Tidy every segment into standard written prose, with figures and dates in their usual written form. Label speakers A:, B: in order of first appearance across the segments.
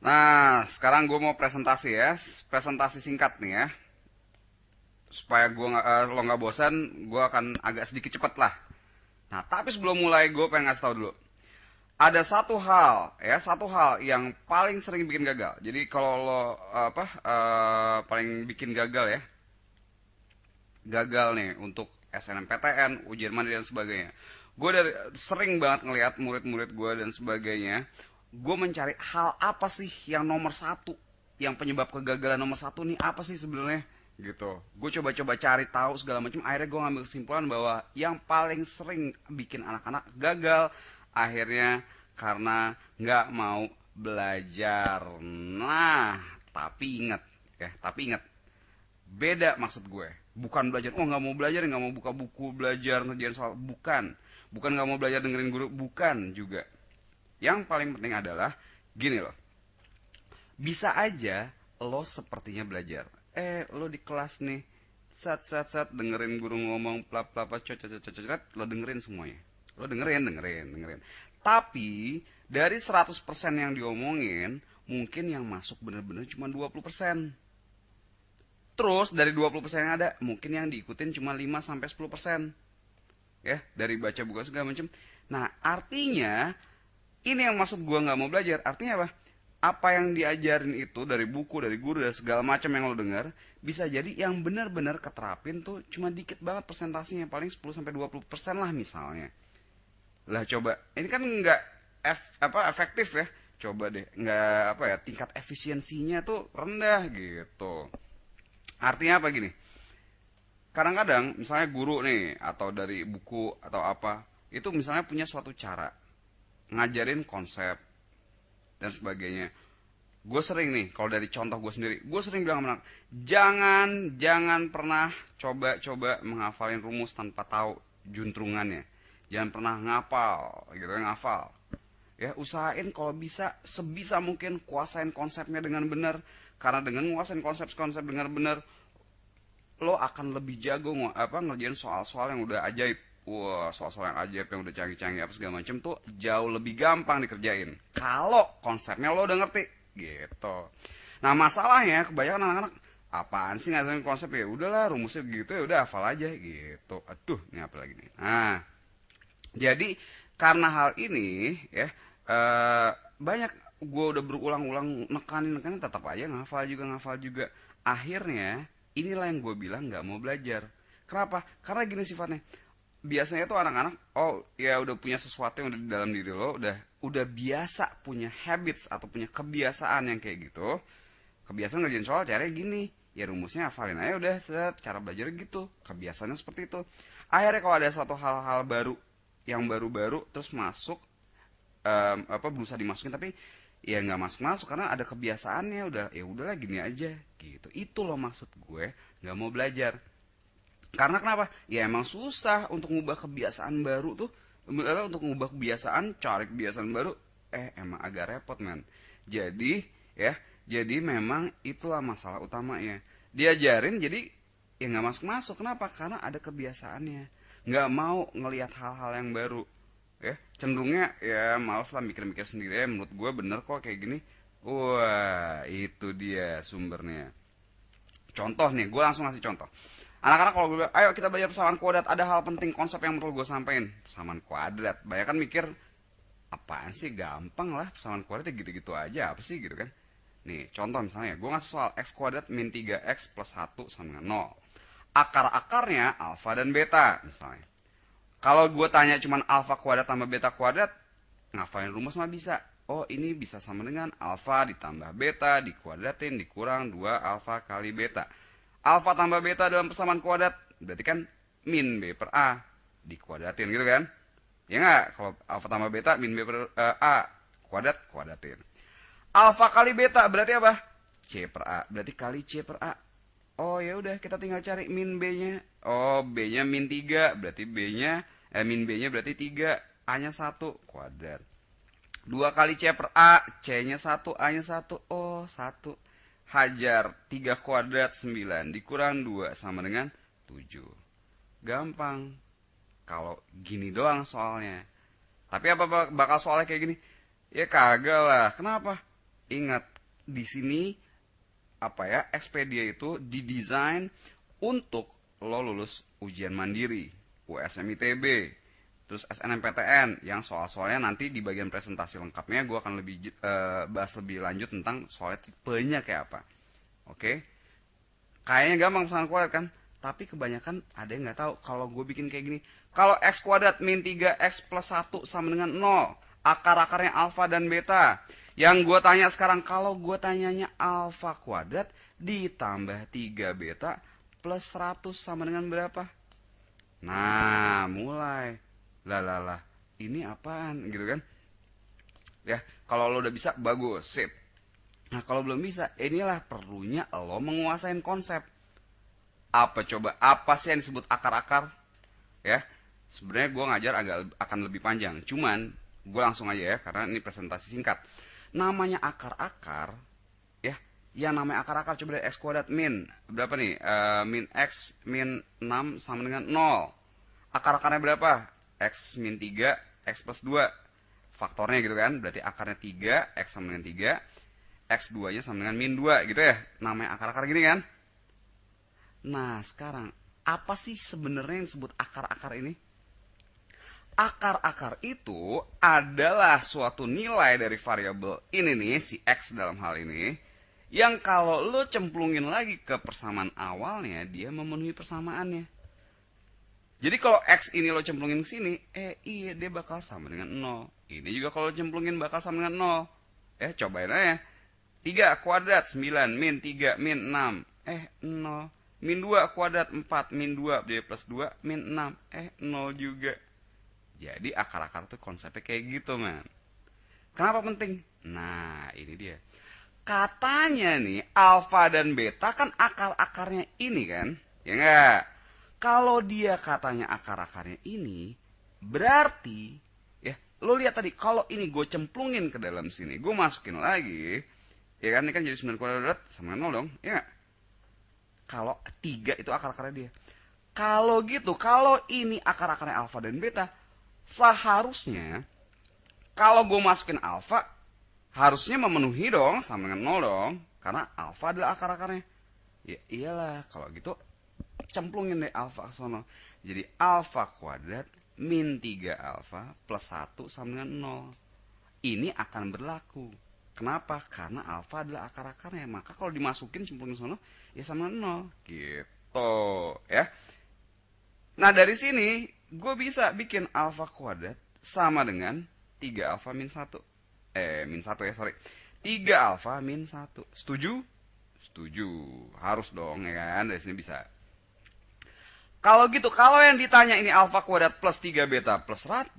A: Nah, sekarang gue mau presentasi ya, presentasi singkat nih ya, supaya lo nggak bosan, gue akan agak sedikit cepet lah. Nah, tapi sebelum mulai gue pengen ngasih tahu dulu. Ada satu hal yang paling sering bikin gagal. Jadi kalau lo paling bikin gagal ya, gagal nih untuk SNMPTN, ujian mandiri dan sebagainya. Gue sering banget ngelihat murid-murid gue dan sebagainya. Gue mencari hal apa sih yang nomor satu, yang penyebab kegagalan nomor satu nih apa sih sebenarnya gitu. Gue coba-coba cari tahu segala macam. Akhirnya gue ngambil kesimpulan bahwa yang paling sering bikin anak-anak gagal akhirnya karena nggak mau belajar. Nah, tapi ingat, beda maksud gue. Bukan belajar, oh nggak mau belajar, nggak mau buka buku belajar ngerjain soal, bukan nggak mau belajar dengerin guru, bukan juga. Yang paling penting adalah gini loh, bisa aja lo sepertinya belajar, lo di kelas nih, sat dengerin guru ngomong plap plap lo dengerin semuanya, lo dengerin, tapi dari 100% yang diomongin mungkin yang masuk bener-bener cuma 20%. Terus dari 20% yang ada, mungkin yang diikutin cuma 5 sampai 10%. Ya, dari baca buku segala macam. Nah, artinya ini yang maksud gua nggak mau belajar. Artinya apa? Apa yang diajarin itu dari buku, dari guru, dari segala macam yang lo dengar, bisa jadi yang benar-benar keterapin tuh cuma dikit banget persentasenya, paling 10 sampai 20% lah misalnya. Lah coba, ini kan nggak efektif ya. Coba deh, nggak tingkat efisiensinya tuh rendah gitu. Artinya apa gini? Kadang-kadang misalnya guru nih atau dari buku atau apa, itu misalnya punya suatu cara ngajarin konsep dan sebagainya. Gue sering nih, kalau dari contoh gue sendiri, gue sering bilang sama anak, jangan pernah coba-coba menghafalin rumus tanpa tahu juntrungannya. Jangan pernah ngapal, gitu ya, ngafal. Ya, usahain kalau bisa sebisa mungkin kuasain konsepnya dengan benar, karena dengan menguasain konsep-konsep dengan benar, lo akan lebih jago ngerjain soal-soal yang udah ajaib. Wah, soal-soal yang ajaib yang udah canggih-canggih apa segala macem tuh jauh lebih gampang dikerjain kalau konsepnya lo udah ngerti gitu. Nah, masalahnya kebanyakan anak-anak apaan sih ngajarin konsep, ya udahlah rumusnya gitu ya udah hafal aja gitu. Aduh, ini apa lagi nih. Nah, jadi karena hal ini ya, banyak gue udah berulang-ulang nekanin tetap aja ngafal juga. Akhirnya inilah yang gue bilang nggak mau belajar. Kenapa? Karena gini sifatnya. Biasanya tuh anak-anak, oh ya udah punya sesuatu yang udah di dalam diri lo, udah biasa punya habits atau punya kebiasaan yang kayak gitu. Kebiasaan ngerjain soal caranya gini, ya rumusnya hafalin aja udah, set, cara belajar gitu. Kebiasaannya seperti itu. Akhirnya kalau ada suatu hal-hal baru yang baru-baru terus masuk, berusaha dimasukin tapi ya nggak masuk karena ada kebiasaannya, udah ya udahlah gini aja gitu. Itu loh maksud gue nggak mau belajar. Karena kenapa? Ya emang susah untuk ngubah kebiasaan baru tuh, untuk ngubah kebiasaan, cari kebiasaan baru, emang agak repot men. Jadi ya, jadi memang itulah masalah utamanya. Diajarin jadi ya nggak masuk. Kenapa? Karena ada kebiasaannya. Nggak mau ngelihat hal-hal yang baru. Ya, cenderungnya ya males lah mikir-mikir sendiri. Ya, menurut gue bener kok kayak gini. Wah, itu dia sumbernya. Contoh nih, gue langsung ngasih contoh. Anak-anak kalau gue bilang, ayo kita belajar persamaan kuadrat, ada hal penting konsep yang perlu gue sampaikan. Persamaan kuadrat, banyak kan mikir, apaan sih, gampang lah persamaan kuadrat ya gitu-gitu aja, apa sih gitu kan. Nih, contoh misalnya, gue ngasih soal x kuadrat min 3x plus 1 sama dengan 0. Akar-akarnya alfa dan beta misalnya. Kalau gue tanya cuman alfa kuadrat tambah beta kuadrat, ngafalin rumus mah bisa. Oh, ini bisa sama dengan alfa ditambah beta dikuadratin dikurang 2 alfa kali beta. Alfa tambah beta dalam persamaan kuadrat berarti kan min b per a dikuadratin gitu kan. Ya nggak? Kalau alfa tambah beta min b per a kuadratin. Alfa kali beta berarti apa? C per a. Berarti kali C per a. Oh ya udah, kita tinggal cari min b-nya. Oh, b-nya min 3, berarti b-nya min b-nya berarti 3, a-nya 1 kuadrat. 2 kali C per A, C-nya 1, A-nya 1. Oh, 1. Hajar 3 kuadrat 9 dikurang 2 sama dengan 7. Gampang. Kalau gini doang soalnya. Tapi apa bakal soalnya kayak gini? Ya kagak lah. Kenapa? Ingat, di sini apa ya, Expedia itu didesain untuk lo lulus ujian mandiri, USM ITB, terus SNMPTN yang soal-soalnya nanti di bagian presentasi lengkapnya gue akan lebih bahas lebih lanjut tentang soalnya tipenya kayak apa. Oke, kayaknya gampang pesan kuadrat kan, tapi kebanyakan ada yang nggak tahu kalau gue bikin kayak gini. Kalau x kuadrat min 3x plus 1 sama dengan 0, akar-akarnya alfa dan beta. Yang gue tanya sekarang, kalau gue tanyanya alfa kuadrat ditambah 3 beta plus 100 sama dengan berapa? Nah, mulai. Lah, ini apaan gitu kan? Ya, kalau lo udah bisa, bagus, sip. Nah, kalau belum bisa, inilah perlunya lo menguasain konsep. Apa coba? Apa sih yang disebut akar-akar? Ya, sebenarnya gue ngajar akan lebih panjang. Cuman, gue langsung aja ya, karena ini presentasi singkat. Namanya akar-akar, ya, yang namanya akar-akar coba dari x kuadrat min. Berapa nih? Min x min 6 sama dengan 0. Akar-akarnya berapa? X min 3, x plus 2. Faktornya gitu kan, berarti akarnya 3, x sama dengan 3. X2 nya sama dengan min 2 gitu ya. Namanya akar-akar gini kan. Nah sekarang, apa sih sebenarnya yang disebut akar-akar ini? Akar-akar itu adalah suatu nilai dari variabel ini nih, si X dalam hal ini, yang kalau lo cemplungin lagi ke persamaan awalnya, dia memenuhi persamaannya. Jadi kalau X ini lo cemplungin ke sini, iya dia bakal sama dengan 0. Ini juga kalau cemplungin bakal sama dengan 0. Cobain aja. 3 kuadrat 9 min 3 min 6 0. Min 2 kuadrat 4 min 2 jadi plus 2 min 6 0 juga. Jadi akar-akar tuh konsepnya kayak gitu man. Kenapa penting? Nah ini dia. Katanya nih alfa dan beta kan akar-akarnya ini kan. Ya enggak? Kalau dia katanya akar-akarnya ini, berarti ya lo lihat tadi kalau ini gue cemplungin ke dalam sini, gue masukin lagi, ya kan ini kan jadi 9 kuadrat sama 0 dong, ya gak? Kalau 3 itu akar-akarnya dia. Kalau gitu, kalau ini akar-akarnya alfa dan beta, seharusnya kalau gue masukin alfa, harusnya memenuhi dong sama dengan 0 dong, karena alfa adalah akar-akarnya. Ya iyalah, kalau gitu cemplungin deh alfa ke sono. Jadi alfa kuadrat min 3 alfa plus 1 sama dengan 0. Ini akan berlaku. Kenapa? Karena alfa adalah akar-akarnya. Maka kalau dimasukin cemplungin sono, ya sama dengan 0. Gitu. Ya. Nah dari sini, gue bisa bikin alfa kuadrat sama dengan 3 alfa min 1. Min 1 ya, sorry. 3 alfa min 1. Setuju? Setuju. Harus dong, ya kan? Dari sini bisa. Kalau gitu, kalau yang ditanya ini alfa kuadrat plus 3 beta plus 100,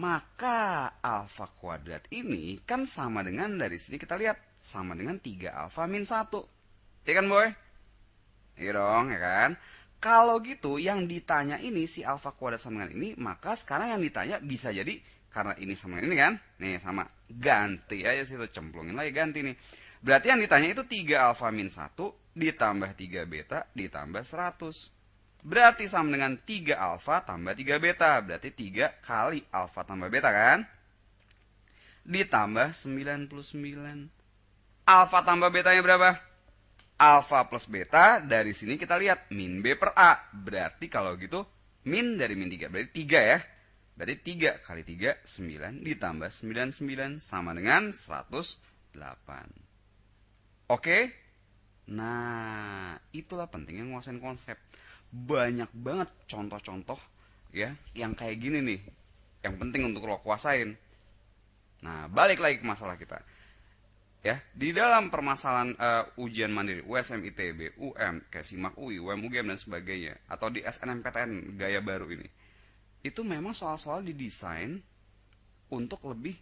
A: maka alfa kuadrat ini kan sama dengan, dari sini kita lihat, sama dengan 3 alfa min 1. Ya kan boy? Iya dong, ya kan? Kalau gitu, yang ditanya ini, si alfa kuadrat sama dengan ini, maka sekarang yang ditanya bisa jadi, karena ini sama dengan ini kan? Nih, sama. Ganti aja sih, cemplungin lagi, ganti nih. Berarti yang ditanya itu 3 alfa min 1, ditambah 3 beta, ditambah 100. Berarti sama dengan 3 alfa tambah 3 beta. Berarti 3 kali alfa tambah beta kan? Ditambah 99. Alfa tambah betanya berapa? Alfa plus beta, dari sini kita lihat min B per A. Berarti kalau gitu min dari min 3. Berarti 3 ya. Berarti 3 kali 3, 9. Ditambah 99 sama dengan 108. Oke? Nah, itulah pentingnya nguasain konsep. Banyak banget contoh-contoh ya yang kayak gini nih yang penting untuk lo kuasain. Nah balik lagi ke masalah kita ya, di dalam permasalahan ujian mandiri USM ITB, kayak SIMAK UI, UGM dan sebagainya, atau di SNMPTN gaya baru ini, itu memang soal-soal didesain untuk lebih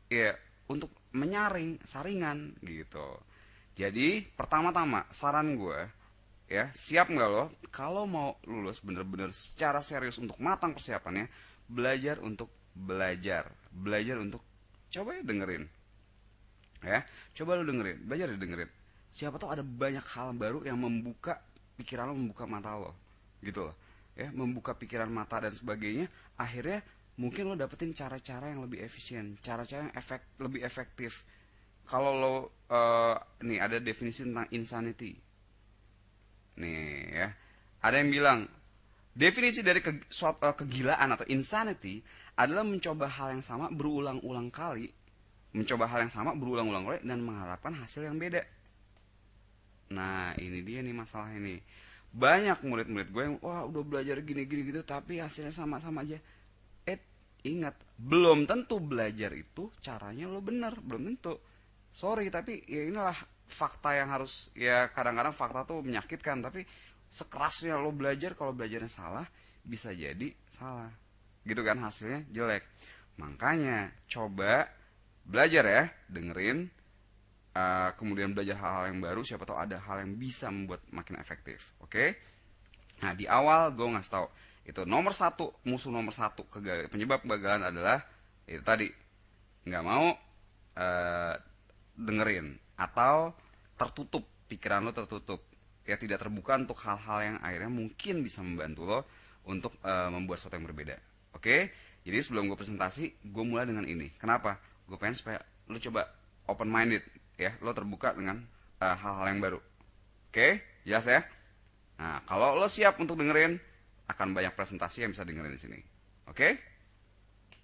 A: ya untuk menyaring saringan gitu. Jadi pertama-tama saran gue ya, siap nggak lo kalau mau lulus bener-bener secara serius untuk matang persiapannya, belajar untuk belajar untuk, coba ya dengerin ya, coba lo dengerin, belajar dengerin, siapa tahu ada banyak hal baru yang membuka pikiran lo, membuka mata lo gitu loh ya, membuka pikiran, mata dan sebagainya. Akhirnya mungkin lo dapetin cara-cara yang lebih efisien, cara-cara yang lebih efektif kalau lo nih ada definisi tentang insanity. Nih ya. Ada yang bilang definisi dari kegilaan atau insanity adalah mencoba hal yang sama berulang-ulang kali, mencoba hal yang sama berulang-ulang kali dan mengharapkan hasil yang beda. Nah, ini dia nih masalah ini. Banyak murid-murid gue yang wah udah belajar gini-gini gitu tapi hasilnya sama-sama aja. Ingat, belum tentu belajar itu caranya lo bener, belum tentu. Sorry, tapi ya inilah fakta yang harus, ya kadang-kadang fakta tuh menyakitkan, tapi sekerasnya lo belajar, kalau belajarnya salah, bisa jadi salah. Gitu kan, hasilnya jelek. Makanya, coba belajar ya, dengerin, kemudian belajar hal-hal yang baru, siapa tahu ada hal yang bisa membuat makin efektif. Oke? Nah, di awal gue ngasih tahu itu nomor satu, musuh nomor satu penyebab kegagalan adalah itu tadi, nggak mau eh, dengerin atau tertutup, pikiran lo tertutup, ya tidak terbuka untuk hal-hal yang akhirnya mungkin bisa membantu lo untuk membuat sesuatu yang berbeda. Oke, jadi sebelum gue presentasi, gue mulai dengan ini. Kenapa? Gue pengen supaya lo coba open minded, ya, lo terbuka dengan hal-hal yang baru. Oke, jelas ya. Nah, kalau lo siap untuk dengerin, akan banyak presentasi yang bisa dengerin di sini. Oke?